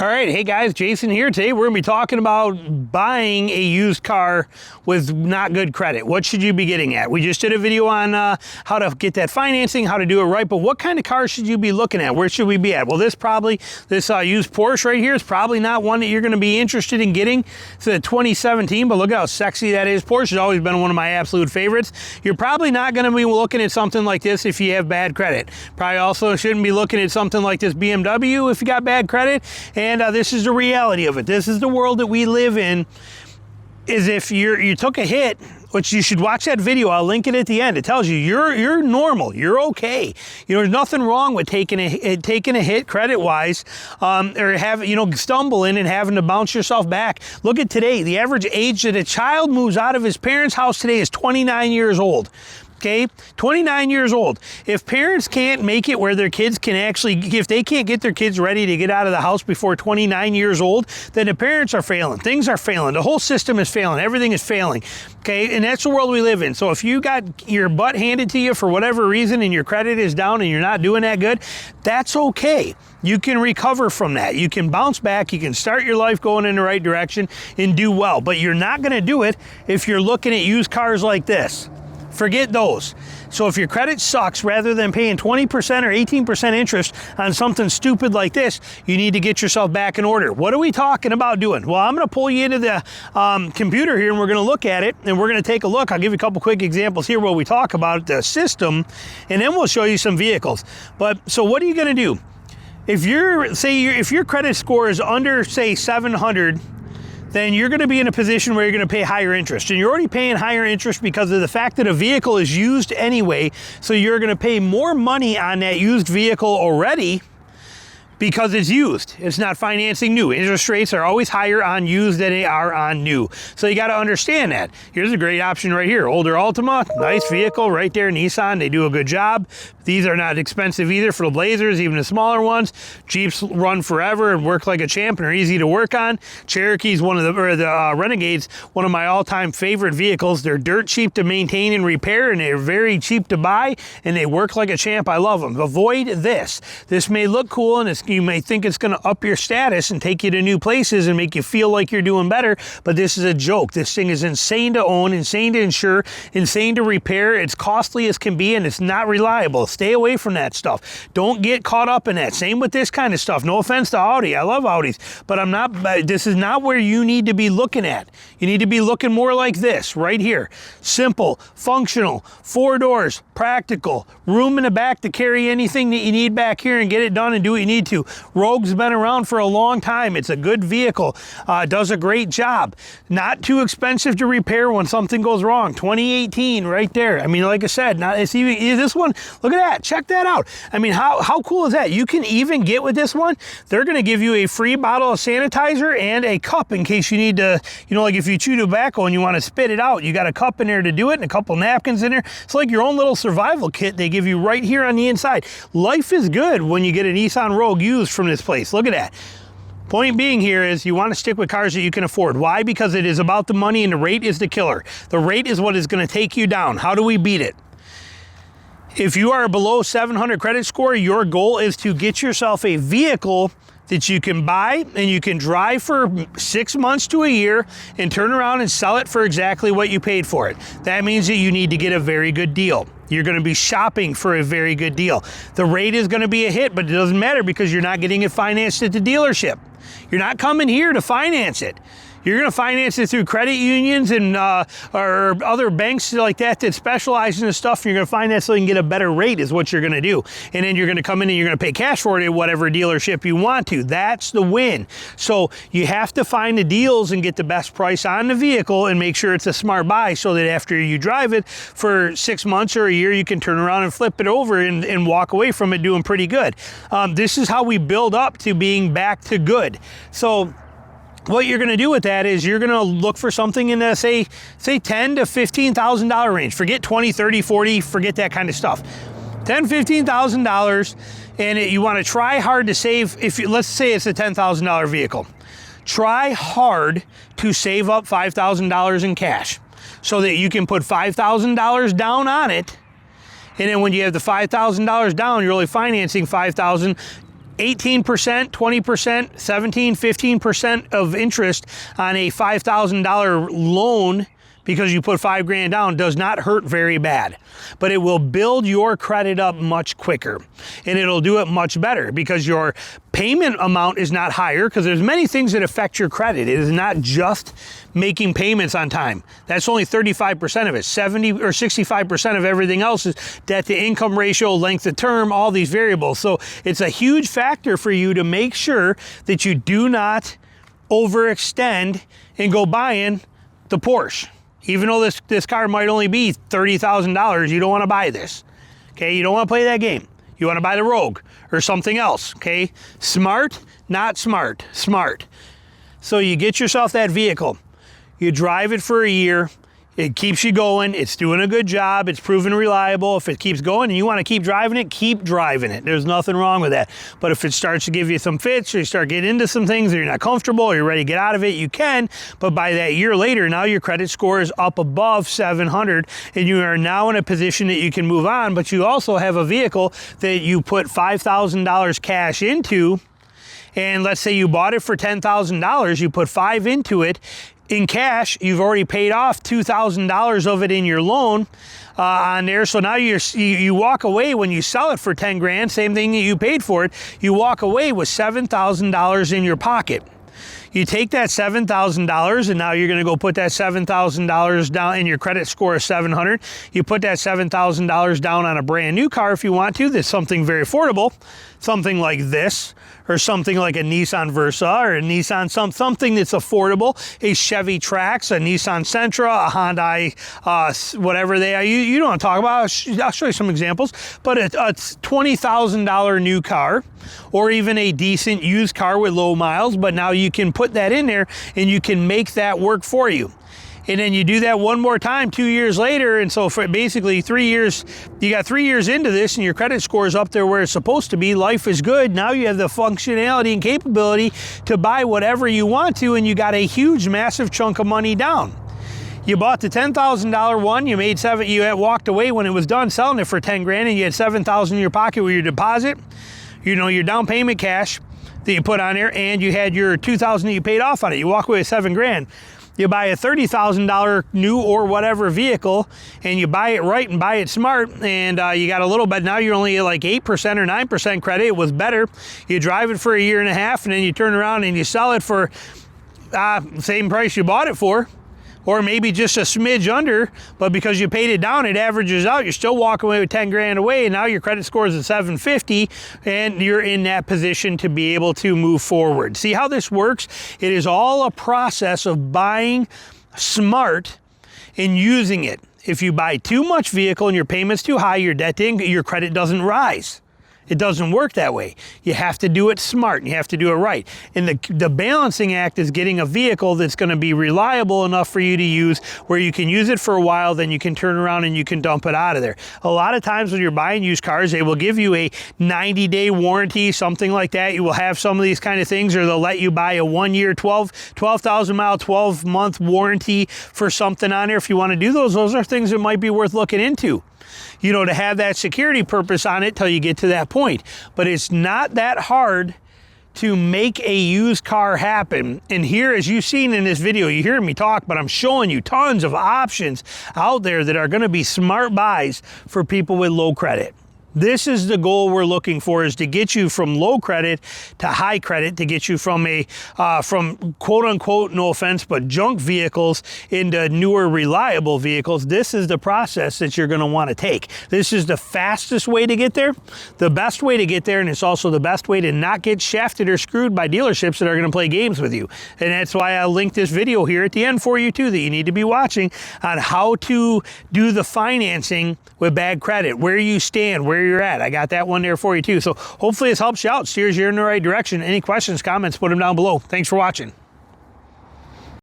All right, hey guys, Jason here. Today we're going to be talking about buying a used car with not good credit. What should you be getting at? We just did a video on how to get that financing, how to do it right, but what kind of car should you be looking at? Where should we be at? Well, this used Porsche right here is probably not one that you're going to be interested in getting. It's a 2017, but look how sexy that is. Porsche has always been one of my absolute favorites. You're probably not going to be looking at something like this if you have bad credit. Probably also shouldn't be looking at something like this BMW if you got bad credit. And this is the reality of it. This is the world that we live in. Is if you took a hit, which you should watch that video. I'll link it at the end. It tells you you're normal. You're okay. There's nothing wrong with taking a hit credit wise, or stumbling and having to bounce yourself back. Look at today. The average age that a child moves out of his parents' house today is 29 years old. Okay, 29 years old. If parents can't make it where their kids can if they can't get their kids ready to get out of the house before 29 years old, then the parents are failing. Things are failing. The whole system is failing. Everything is failing. Okay, and that's the world we live in. So if you got your butt handed to you for whatever reason and your credit is down and you're not doing that good, that's okay. You can recover from that. You can bounce back. You can start your life going in the right direction and do well. But you're not going to do it if you're looking at used cars like this. Forget those. So if your credit sucks, rather than paying 20% or 18% interest on something stupid like this, you need to get yourself back in order. What are we talking about doing? Well, I'm going to pull you into the computer here and we're going to look at it and we're going to take a look. I'll give you a couple quick examples here where we talk about the system and then we'll show you some vehicles. But so what are you going to do? If your credit score is under, say, 700, then you're going to be in a position where you're going to pay higher interest. And you're already paying higher interest because of the fact that a vehicle is used anyway. So you're going to pay more money on that used vehicle already because it's used. It's not financing new. Interest rates are always higher on used than they are on new. So you got to understand that. Here's a great option right here. Older Altima, nice vehicle right there, Nissan. They do a good job. These are not expensive either for the Blazers, even the smaller ones. Jeeps run forever and work like a champ and are easy to work on. Cherokee's the Renegade's one of my all-time favorite vehicles. They're dirt cheap to maintain and repair, and they're very cheap to buy, and they work like a champ. I love them. Avoid this. This may look cool, and you may think it's going to up your status and take you to new places and make you feel like you're doing better, but this is a joke. This thing is insane to own, insane to insure, insane to repair. It's costly as can be, and it's not reliable. Stay away from that stuff. Don't get caught up in that. Same with this kind of stuff. No offense to Audi. I love Audis, but this is not where you need to be looking at. You need to be looking more like this right here. Simple, functional, 4 doors, practical, room in the back to carry anything that you need back here and get it done and do what you need to. Rogue's been around for a long time. It's a good vehicle. Does a great job. Not too expensive to repair when something goes wrong. 2018 right there. I mean, like I said, it's even this one. Look at that. Check that out. I mean, how cool is that? You can even get with this one, they're going to give you a free bottle of sanitizer and a cup in case you need to, like if you chew tobacco and you want to spit it out, you got a cup in there to do it and a couple napkins in there. It's like your own little survival kit they give you right here on the inside. Life is good when you get a Nissan Rogue used from this place. Look at that. Point being here is you want to stick with cars that you can afford. Why? Because it is about the money and the rate is the killer. The rate is what is going to take you down. How do we beat it? If you are below 700 credit score, your goal is to get yourself a vehicle that you can buy and you can drive for 6 months to a year and turn around and sell it for exactly what you paid for it. That means that you need to get a very good deal. You're going to be shopping for a very good deal. The rate is going to be a hit, but it doesn't matter because you're not getting it financed at the dealership. You're not coming here to finance it. You're going to finance it through credit unions and or other banks like that specialize in this stuff. You're going to finance so you can get a better rate is what you're going to do. And then you're going to come in and you're going to pay cash for it at whatever dealership you want to. That's the win. So you have to find the deals and get the best price on the vehicle and make sure it's a smart buy so that after you drive it for 6 months or a year, you can turn around and flip it over and walk away from it doing pretty good. This is how we build up to being back to good. So what you're going to do with that is you're going to look for something in the say $10,000 to $15,000 range. Forget 20, 30, 40, forget that kind of stuff. $10,000, $15,000, and you want to try hard to save. Let's say it's a $10,000 vehicle. Try hard to save up $5,000 in cash so that you can put $5,000 down on it. And then when you have the $5,000 down, you're only financing $5,000. 18%, 20%, 17, 15% of interest on a $5,000 loan because you put $5,000 down does not hurt very bad, but it will build your credit up much quicker, and it'll do it much better because your payment amount is not higher, because there's many things that affect your credit. It is not just making payments on time. That's only 35% of it. 70 or 65% of everything else is debt to income ratio, length of term, all these variables. So it's a huge factor for you to make sure that you do not overextend and go buying the Porsche. Even though this car might only be $30,000, you don't want to buy this, okay? You don't want to play that game. You want to buy the Rogue or something else, okay? Smart, not smart, smart. So you get yourself that vehicle. You drive it for a year. It keeps you going. It's doing a good job. It's proven reliable. If it keeps going and you want to keep driving it, keep driving it. There's nothing wrong with that. But if it starts to give you some fits, or you start getting into some things that you're not comfortable, or you're ready to get out of it, you can. But by that year later, now your credit score is up above 700, and you are now in a position that you can move on. But you also have a vehicle that you put $5,000 cash into, and let's say you bought it for $10,000, you put $5,000 into it. In cash, you've already paid off $2,000 of it in your loan on there. So now you walk away when you sell it for $10,000, same thing that you paid for it. You walk away with $7,000 in your pocket. You take that $7,000 and now you're going to go put that $7,000 down in your credit score of 700. You put that $7,000 down on a brand new car if you want to. That's something very affordable, something like this, or something like a Nissan Versa, or a Nissan something that's affordable, a Chevy Trax, a Nissan Sentra, a Hyundai, whatever they are. You don't want to talk about. I'll show you some examples. But a $20,000 new car, or even a decent used car with low miles, but now you can put that in there and you can make that work for you. And then you do that one more time 2 years later, and so for basically 3 years, you got 3 years into this and your credit score is up there where it's supposed to be. Life is good. Now you have the functionality and capability to buy whatever you want to, and you got a huge, massive chunk of money down. You bought the $10,000 one, you made seven, you had walked away when it was done selling it for $10,000, and you had $7,000 in your pocket with your deposit, you know, your down payment cash that you put on there, and you had your $2,000 that you paid off on it. You walk away with $7,000. You buy a $30,000 new or whatever vehicle, and you buy it right and buy it smart, and you got a little bit. Now you're only at like 8% or 9% credit. It was better. You drive it for a year and a half, and then you turn around and you sell it for same price you bought it for, or maybe just a smidge under, but because you paid it down, it averages out. You're still walking away with $10,000 away, and now your credit score is at 750, and you're in that position to be able to move forward. See how this works? It is all a process of buying smart and using it. If you buy too much vehicle and your payment's too high, your your credit doesn't rise. It doesn't work that way. You have to do it smart, and you have to do it right. And the balancing act is getting a vehicle that's going to be reliable enough for you to use, where you can use it for a while, then you can turn around and you can dump it out of there. A lot of times when you're buying used cars, they will give you a 90-day warranty, something like that. You will have some of these kind of things, or they'll let you buy a 1 year, 12,000 mile, 12-month warranty for something on there. If you want to do those are things that might be worth looking into, you know, to have that security purpose on it till you get to that point. But it's not that hard to make a used car happen. And here, as you've seen in this video, you hear me talk, but I'm showing you tons of options out there that are going to be smart buys for people with low credit. This is the goal we're looking for, is to get you from low credit to high credit, to get you from from quote unquote, no offense, but junk vehicles into newer, reliable vehicles. This is the process that you're going to want to take. This is the fastest way to get there, the best way to get there, and it's also the best way to not get shafted or screwed by dealerships that are going to play games with you. And that's why I linked this video here at the end for you too, that you need to be watching, on how to do the financing with bad credit, where you stand, where you're at. I got that one there for you too. So hopefully this helps you out, steers you in the right direction. Any questions, comments, put them down below. Thanks for watching.